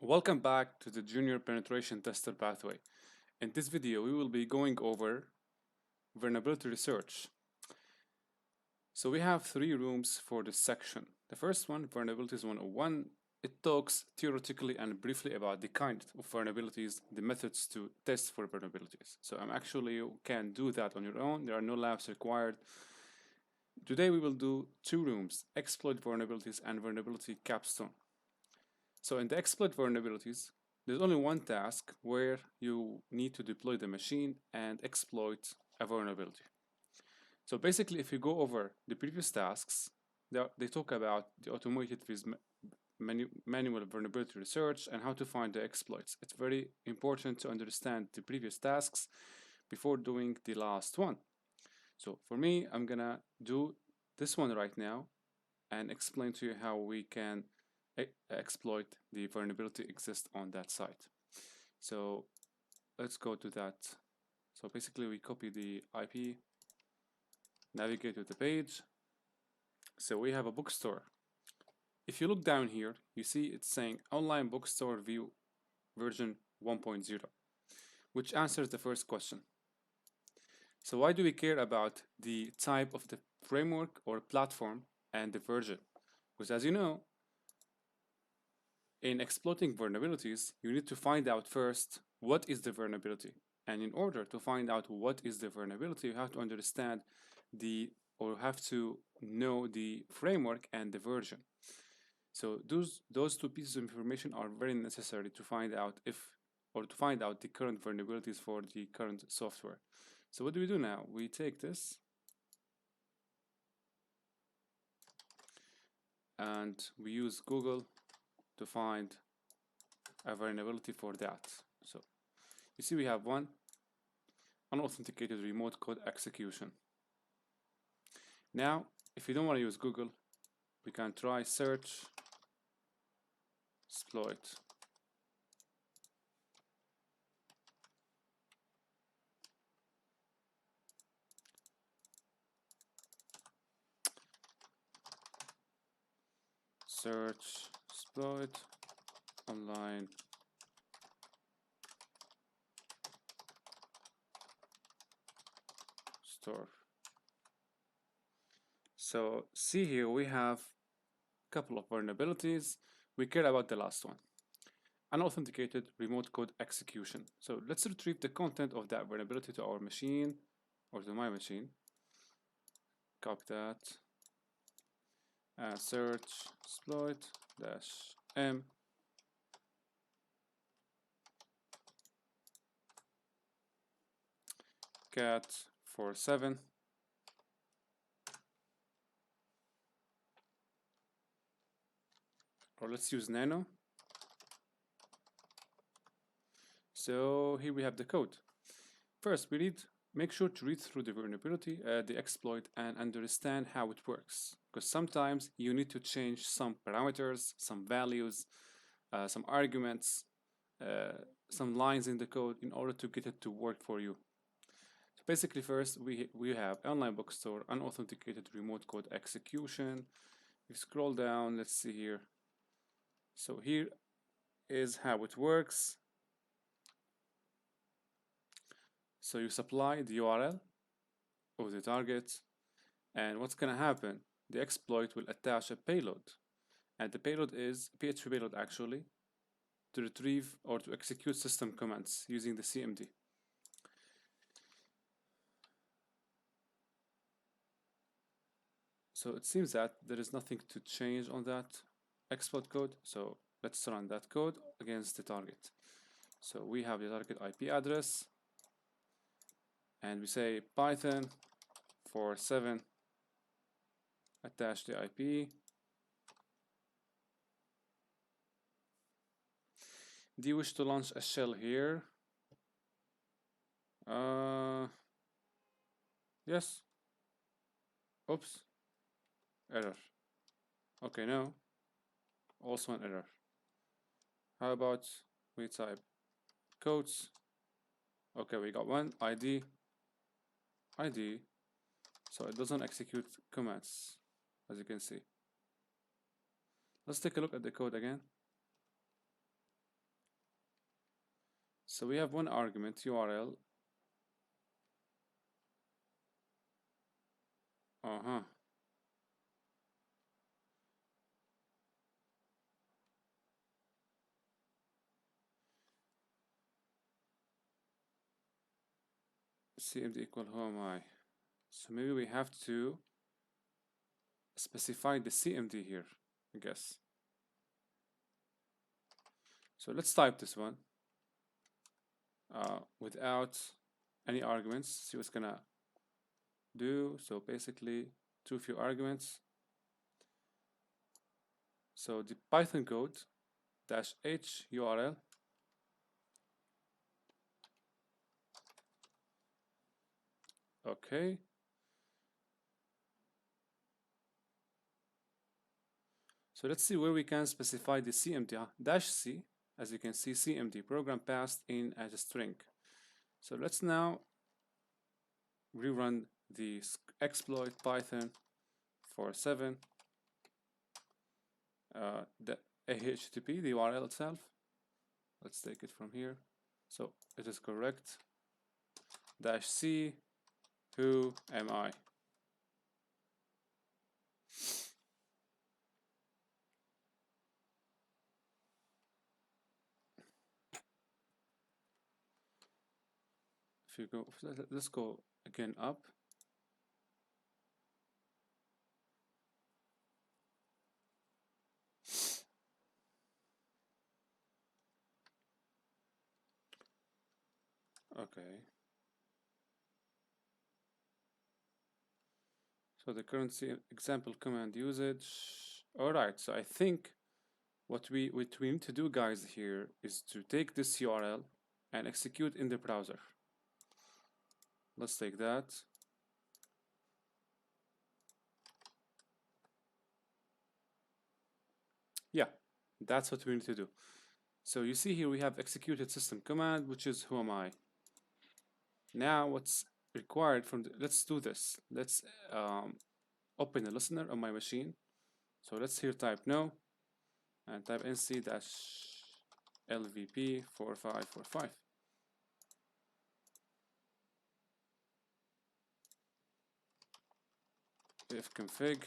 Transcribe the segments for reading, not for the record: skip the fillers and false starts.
Welcome back to the Junior Penetration Tester pathway. In this video, we will be going over vulnerability research. So we have three rooms for this section. The first one, Vulnerabilities 101, it talks theoretically and briefly about the kind of vulnerabilities, the methods to test for vulnerabilities. So you can do that on your own. There are no labs required. Today we will do two rooms, Exploit Vulnerabilities and Vulnerability Capstone. So in the exploit vulnerabilities, there's only one task where you need to deploy the machine and exploit a vulnerability. So basically, if you go over the previous tasks, they talk about the automated manual vulnerability research and how to find the exploits. It's very important to understand the previous tasks before doing the last one. So for me, I'm gonna do this one right now and explain to you how we can exploit the vulnerability exists on that site. So let's go to that. So basically we copy the IP, navigate to the page. So we have a bookstore. If you look down here, you see it's saying online bookstore view version 1.0, which answers the first question. So why do we care about the type of the framework or platform and the version? Because as you know, in exploiting vulnerabilities, you need to find out first what is the vulnerability. And in order to find out what is the vulnerability, you have to understand or have to know the framework and the version. So those two pieces of information are very necessary to find out the current vulnerabilities for the current software. So what do we do now? We take this and we use Google to find a vulnerability for that. So you see we have one, unauthenticated remote code execution. Now, if you don't want to use Google, we can try SearchSploit. SearchSploit online store. So see here we have a couple of vulnerabilities. We care about the last one, unauthenticated remote code execution. So let's retrieve the content of that vulnerability to our machine or to my machine. Copy that. SearchSploit-m cat 47. Or let's use nano. So here we have the code. First, make sure to read through the vulnerability, the exploit, and understand how it works. Because sometimes you need to change some parameters, some values, some arguments, some lines in the code in order to get it to work for you. So basically, first we have online bookstore, unauthenticated remote code execution. We scroll down, let's see here. So here is how it works. So you supply the URL of the target, and what's going to happen? The exploit will attach a payload, and the payload is PHP payload actually, to retrieve or to execute system commands using the CMD. So it seems that there is nothing to change on that exploit code. So let's run that code against the target. So we have the target IP address, and we say Python 47 attach the IP. Do you wish to launch a shell here? Yes. Oops. Error. Okay, no. Also an error. How about we type codes? Okay, we got one ID. So it doesn't execute commands, as you can see. Let's take a look at the code again. So we have one argument, URL. CMD equal who am I? So maybe we have to specify the CMD here, I guess. So let's type this one without any arguments, see what's gonna do. So basically too few arguments. So the Python code -h URL okay. So let's see where we can specify the CMD -c. As you can see, CMD program passed in as a string. So let's now rerun the exploit Python 4.7 the HTTP, the URL itself. Let's take it from here. So it is correct. -c who am I? If you go, let's go again up. Okay. So the current example command usage. All right. So I think what we need to do, guys, here is to take this URL and execute in the browser. Let's take that. Yeah, that's what we need to do. So you see here we have executed system command, which is who am I. Now what's required from let's do this. Let's open a listener on my machine. So let's here type no and type nc-lvp4545. If config,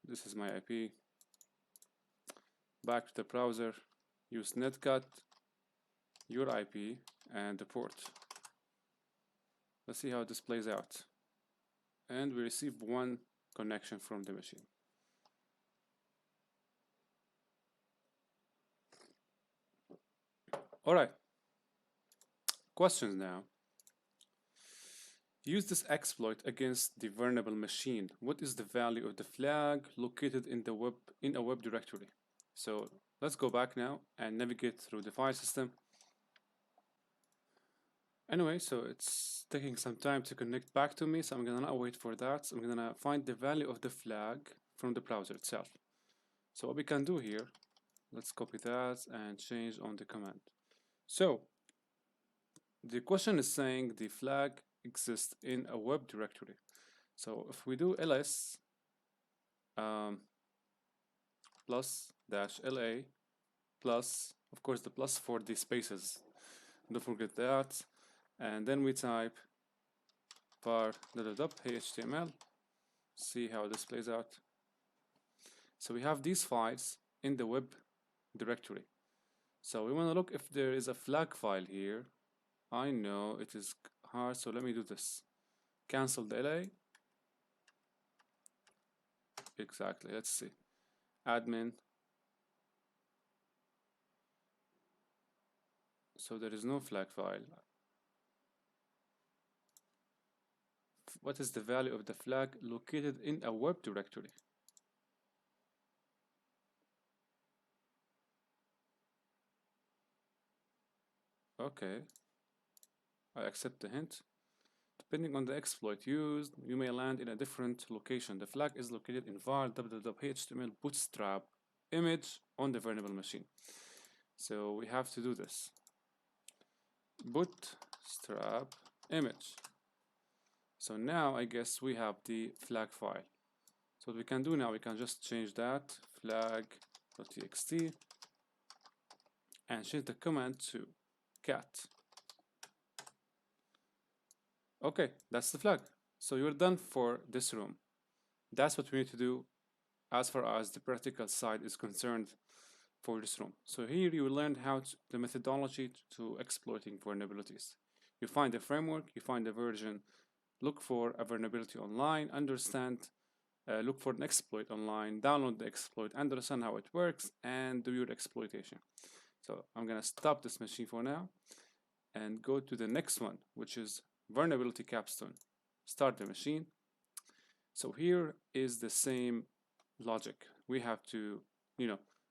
this is my IP. Back to the browser, use Netcat, your IP, and the port. Let's see how this plays out. And we receive one connection from the machine. All right. Questions now. Use this exploit against the vulnerable machine. What is the value of the flag located in the a web directory? So let's go back now and navigate through the file system. Anyway, so it's taking some time to connect back to me, so I'm gonna not wait for that. So I'm gonna find the value of the flag from the browser itself. So what we can do here, let's copy that and change on the command. So the question is saying the flag exists in a web directory. So if we do ls plus -la plus, of course, the plus for the spaces, don't forget that, and then we type var html, see how this plays out. So we have these files in the web directory. So we want to look if there is a flag file here. I know it is hard, so let me do this. Cancel the LA. Exactly, let's see. Admin. So there is no flag file. What is the value of the flag located in a web directory? Okay, I accept the hint. Depending on the exploit used, you may land in a different location. The flag is located in var www.html bootstrap image on the vulnerable machine. So we have to do this. Bootstrap image. So now I guess we have the flag file. So what we can do now, we can just change that flag.txt and change the command to Netcat. Okay, that's the flag. So you're done for this room. That's what we need to do as far as the practical side is concerned for this room. So here you learned the methodology to exploiting vulnerabilities. You find the framework, you find the version, look for a vulnerability online, look for an exploit online, download the exploit, understand how it works, and do your exploitation. So I'm gonna stop this machine for now and go to the next one, which is vulnerability capstone. Start the machine. So here is the same logic. We have to,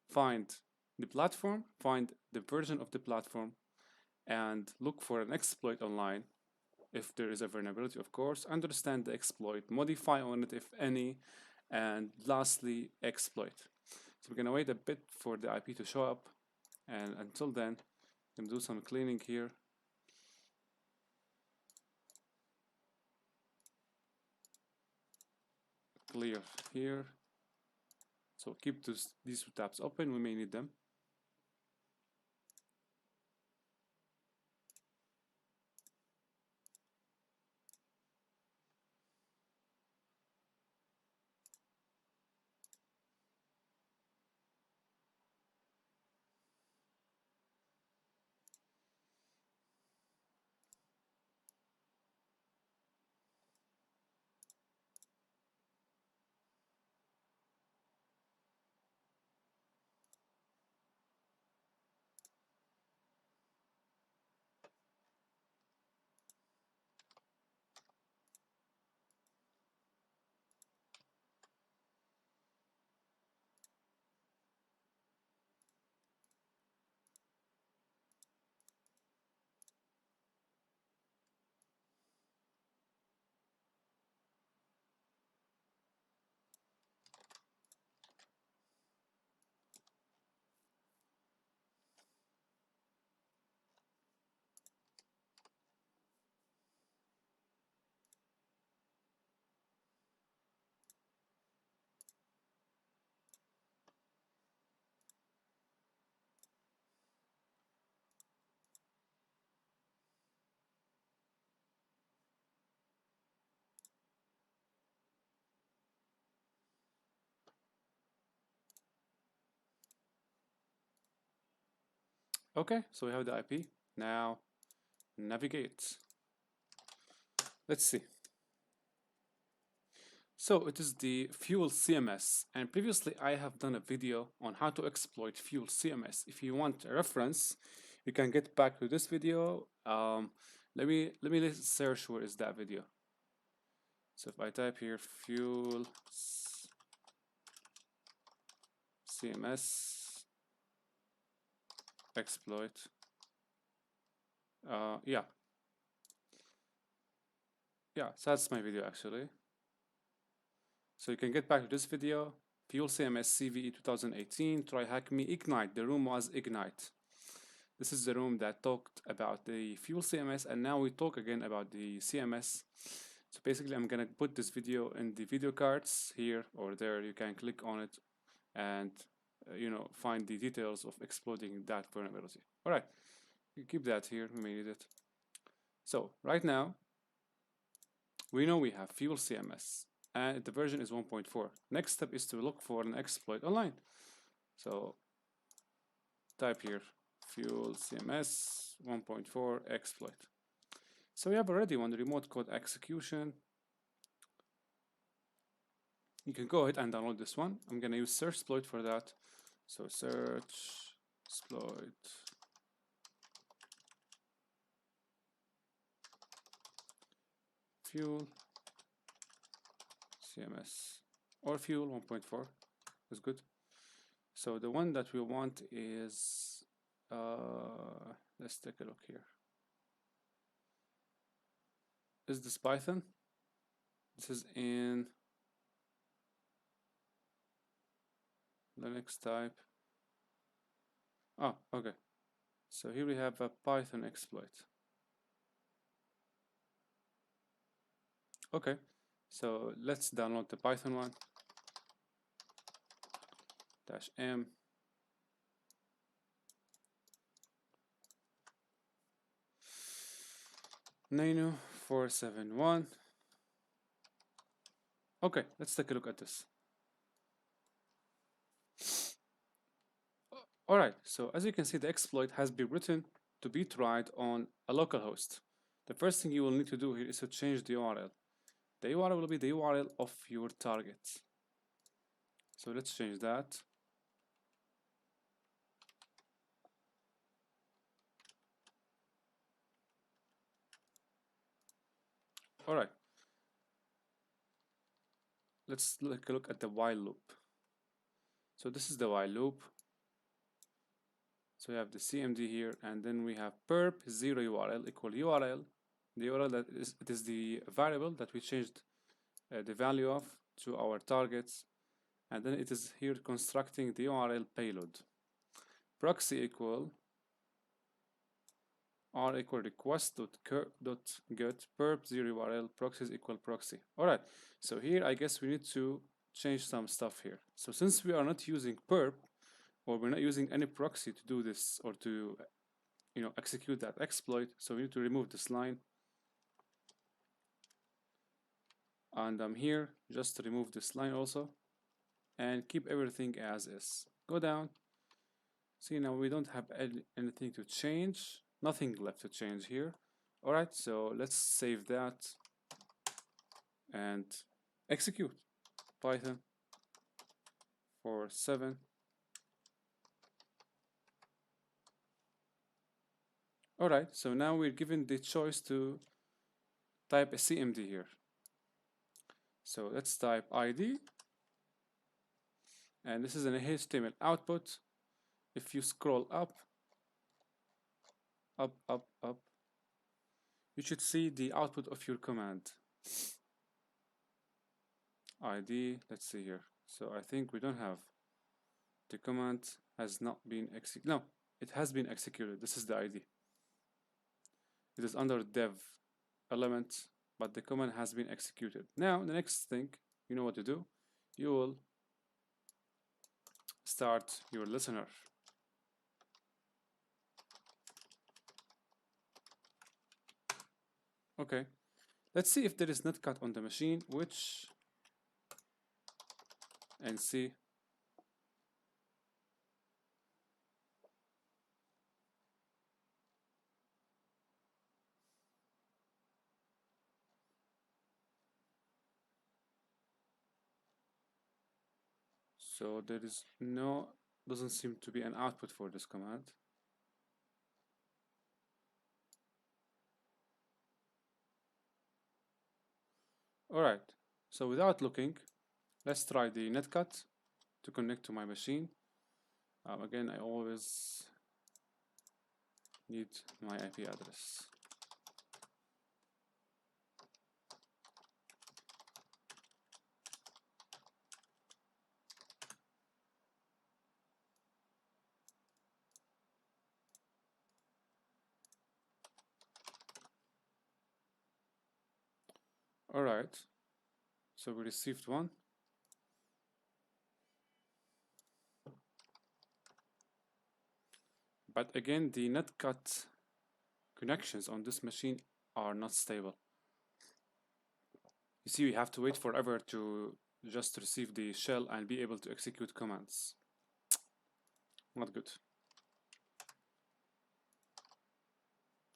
find the platform, find the version of the platform, and look for an exploit online. If there is a vulnerability, of course, understand the exploit, modify on it if any, and lastly, exploit. So we're gonna wait a bit for the IP to show up, and until then, I'm gonna do some cleaning here. Clear here. So keep these two tabs open, we may need them. Okay, so we have the IP. Now navigate. Let's see. So it is the Fuel CMS, and previously I have done a video on how to exploit Fuel CMS. If you want a reference, you can get back to this video. Let me search where is that video. So if I type here Fuel CMS exploit, yeah, so that's my video actually. So you can get back to this video, Fuel CMS CVE 2018, TryHackMe Ignite. The room was Ignite. This is the room that talked about the Fuel CMS, and now we talk again about the CMS. So basically I'm gonna put this video in the video cards here or there. You can click on it and find the details of exploiting that vulnerability. All right, you keep that here, we may need it. So right now, we know we have Fuel CMS and the version is 1.4. Next step is to look for an exploit online. So type here Fuel CMS 1.4 exploit. So we have already one remote code execution. You can go ahead and download this one. I'm gonna use SearchSploit for that. So SearchSploit Fuel CMS or Fuel 1.4 is good. So the one that we want is let's take a look here. Is this Python? This is in Linux type. Oh, okay. So here we have a Python exploit. Okay, so let's download the Python one. -m. Nano 471. Okay, let's take a look at this. Alright, so as you can see, the exploit has been written to be tried on a local host. The first thing you will need to do here is to change the URL. The URL will be the URL of your target. So let's change that. Alright, let's take a look at the while loop. So this is the while loop. So we have the CMD here, and then we have perp 0 URL equal URL. The URL that is, it is the variable that we changed the value of to our targets, and then it is here constructing the URL payload. Proxy equal r equal request.get perp 0 URL proxies equal proxy. Alright, so here I guess we need to change some stuff here. So since we are not using perp, or we're not using any proxy to do this or to execute that exploit, so we need to remove this line. And I'm here just to remove this line also and keep everything as is. Go down. See, now we don't have anything to change, nothing left to change here. Alright, so let's save that and execute. Python 4.7. Alright, so now we're given the choice to type a CMD here. So let's type ID, and this is an HTML output. If you scroll up, you should see the output of your command. ID, let's see here. So I think we don't have, the command has not been executed. No, it has been executed. This is the ID. It is under dev element, but the command has been executed. Now, the next thing, you know what to do. You will start your listener. Okay, let's see if there is Netcat on the machine, and see. So there is doesn't seem to be an output for this command. Alright, so without looking, let's try the Netcat to connect to my machine. Again, I always need my IP address. Alright, so we received one. But again, the Netcat connections on this machine are not stable. You see, we have to wait forever to just receive the shell and be able to execute commands. Not good.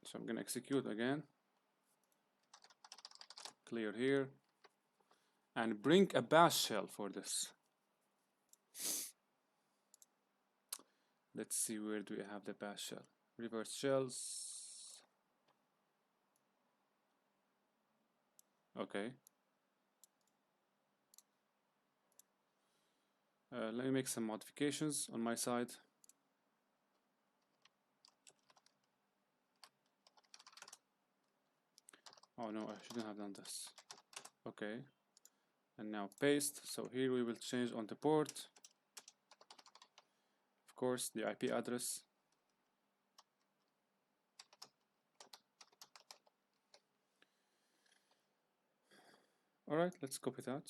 So I'm gonna execute again. Clear here. And bring a bash shell for this. Let's see, where do we have the bash shell? Reverse shells. Okay. Let me make some modifications on my side. Oh no, I shouldn't have done this. Okay. And now paste. So here we will change on the port. Of course, the IP address. Alright, let's copy that.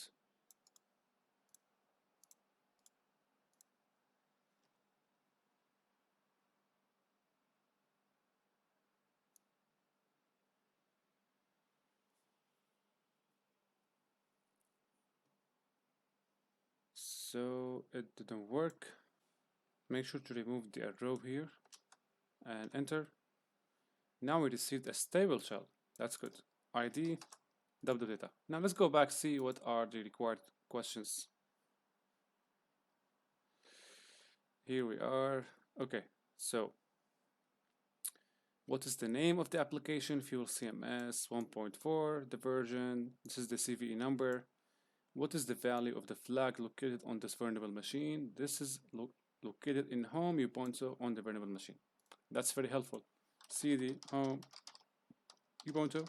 So it didn't work. Make sure to remove the arrow here and enter. Now we received a stable shell. That's good. ID, double data. Now let's go back, see what are the required questions. Here we are. Okay, so what is the name of the application? Fuel CMS 1.4, the version. This is the CVE number. What is the value of the flag located on this vulnerable machine? This is located in home Ubuntu on the vulnerable machine. That's very helpful. cd home Ubuntu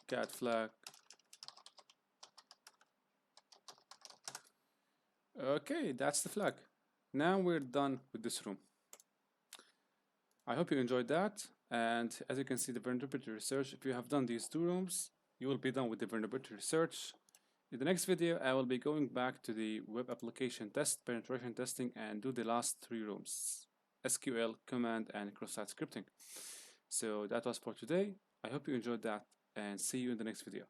cat flag. Okay, that's the flag. Now we're done with this room. I hope you enjoyed that. And as you can see, the vulnerability research, if you have done these 2 rooms, you will be done with the vulnerability research. In the next video, I will be going back to the web application test, penetration testing, and do the last 3 rooms, SQL, command, and cross-site scripting. So that was for today. I hope you enjoyed that, and see you in the next video.